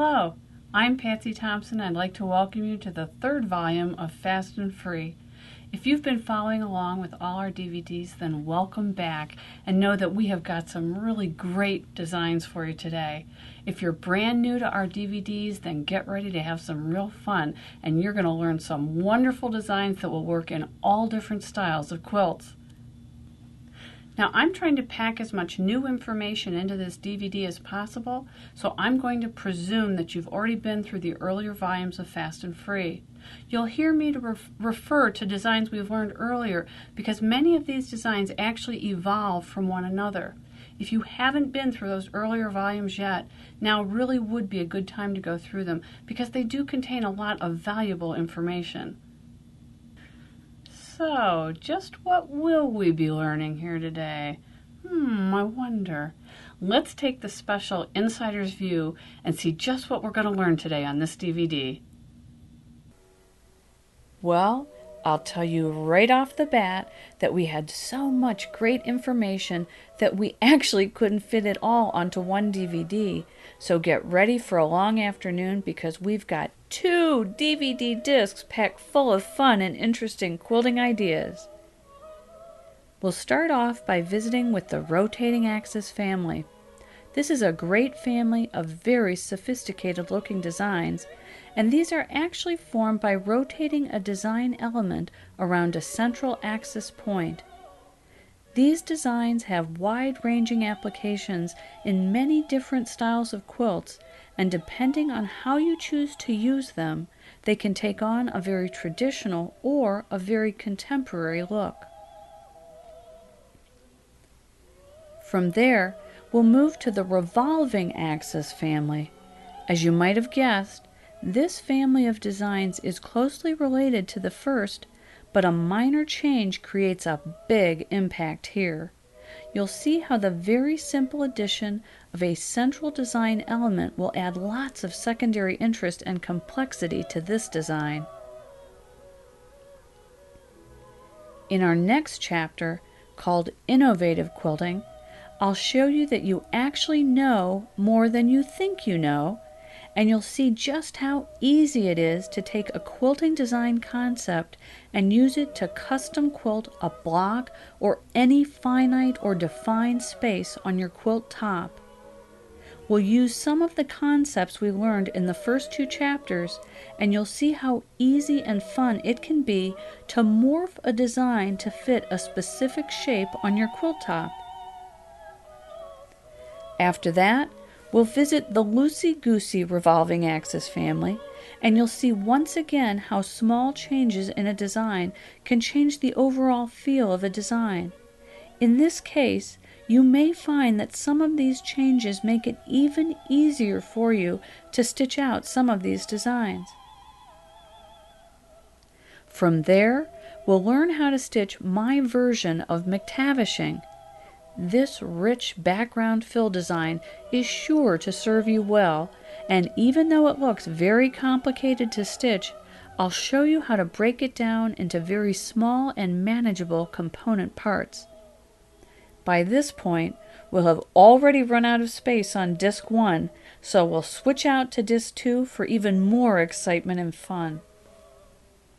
Hello, I'm Patsy Thompson. I'd like to welcome you to the third volume of Fast and Free. If you've been following along with all our DVDs, then welcome back and know that we have got some really great designs for you today. If you're brand new to our DVDs, then get ready to have some real fun and you're going to learn some wonderful designs that will work in all different styles of quilts. Now I'm trying to pack as much new information into this DVD as possible, so I'm going to presume that you've already been through the earlier volumes of Fast and Free. You'll hear me to refer to designs we've learned earlier because many of these designs actually evolve from one another. If you haven't been through those earlier volumes yet, now really would be a good time to go through them because they do contain a lot of valuable information. So, just what will we be learning here today? I wonder. Let's take the special insider's view and see just what we're going to learn today on this DVD. Well, I'll tell you right off the bat that we had so much great information that we actually couldn't fit it all onto one DVD. So get ready for a long afternoon because we've got 2 DVD discs packed full of fun and interesting quilting ideas. We'll start off by visiting with the rotating axis family. This is a great family of very sophisticated looking designs, and these are actually formed by rotating a design element around a central axis point. These designs have wide-ranging applications in many different styles of quilts, and depending on how you choose to use them, they can take on a very traditional or a very contemporary look. From there, we'll move to the revolving axis family. As you might have guessed, this family of designs is closely related to the first, but a minor change creates a big impact here. You'll see how the very simple addition of a central design element will add lots of secondary interest and complexity to this design. In our next chapter, called Innovative Quilting, I'll show you that you actually know more than you think you know, and you'll see just how easy it is to take a quilting design concept and use it to custom quilt a block or any finite or defined space on your quilt top. We'll use some of the concepts we learned in the first 2 chapters, and you'll see how easy and fun it can be to morph a design to fit a specific shape on your quilt top. After that, we'll visit the loosey-goosey revolving axis family, and you'll see once again how small changes in a design can change the overall feel of a design. In this case, you may find that some of these changes make it even easier for you to stitch out some of these designs. From there, we'll learn how to stitch my version of McTavishing. This rich background fill design is sure to serve you well, and even though it looks very complicated to stitch, I'll show you how to break it down into very small and manageable component parts. By this point, we'll have already run out of space on disc 1, so we'll switch out to disc 2 for even more excitement and fun.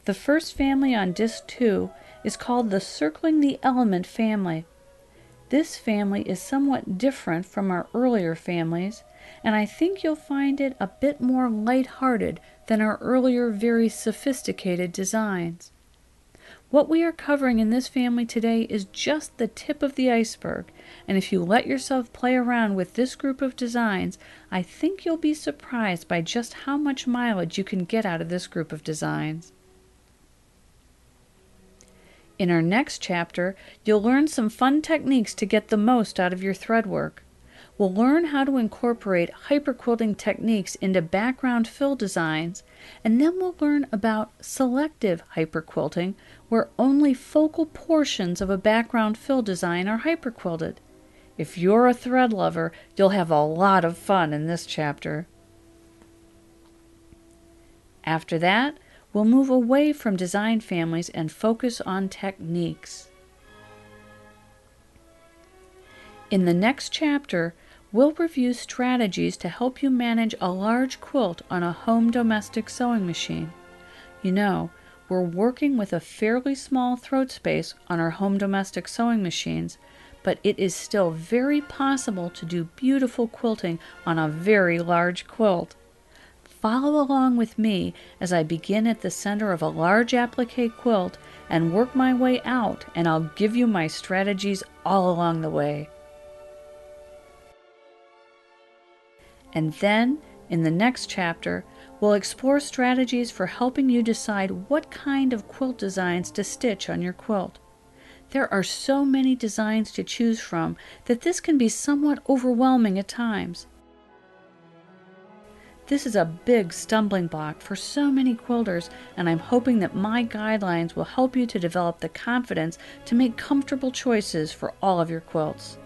The first family on disc 2 is called the Circling the Element family. This family is somewhat different from our earlier families, and I think you'll find it a bit more light-hearted than our earlier very sophisticated designs. What we are covering in this family today is just the tip of the iceberg, and if you let yourself play around with this group of designs, I think you'll be surprised by just how much mileage you can get out of this group of designs. In our next chapter, you'll learn some fun techniques to get the most out of your thread work. We'll learn how to incorporate hyperquilting techniques into background fill designs, and then we'll learn about selective hyperquilting, where only focal portions of a background fill design are hyperquilted. If you're a thread lover, you'll have a lot of fun in this chapter. After that, we'll move away from design families and focus on techniques. In the next chapter, we'll review strategies to help you manage a large quilt on a home domestic sewing machine. You know, we're working with a fairly small throat space on our home domestic sewing machines, but it is still very possible to do beautiful quilting on a very large quilt. Follow along with me as I begin at the center of a large applique quilt and work my way out, and I'll give you my strategies all along the way. And then, in the next chapter, we'll explore strategies for helping you decide what kind of quilt designs to stitch on your quilt. There are so many designs to choose from that this can be somewhat overwhelming at times. This is a big stumbling block for so many quilters, and I'm hoping that my guidelines will help you to develop the confidence to make comfortable choices for all of your quilts.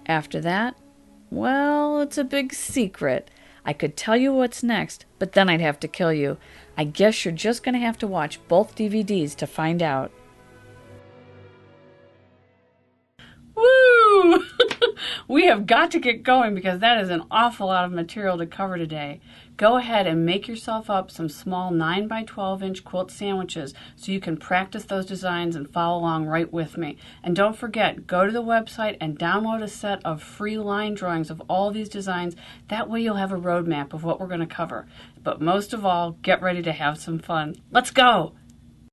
After that, well, it's a big secret. I could tell you what's next, but then I'd have to kill you. I guess you're just going to have to watch both DVDs to find out. Woo! We have got to get going because that is an awful lot of material to cover today. Go ahead and make yourself up some small 9 by 12 inch quilt sandwiches so you can practice those designs and follow along right with me. And don't forget, go to the website and download a set of free line drawings of all these designs. That way you'll have a roadmap of what we're going to cover. But most of all, get ready to have some fun. Let's go!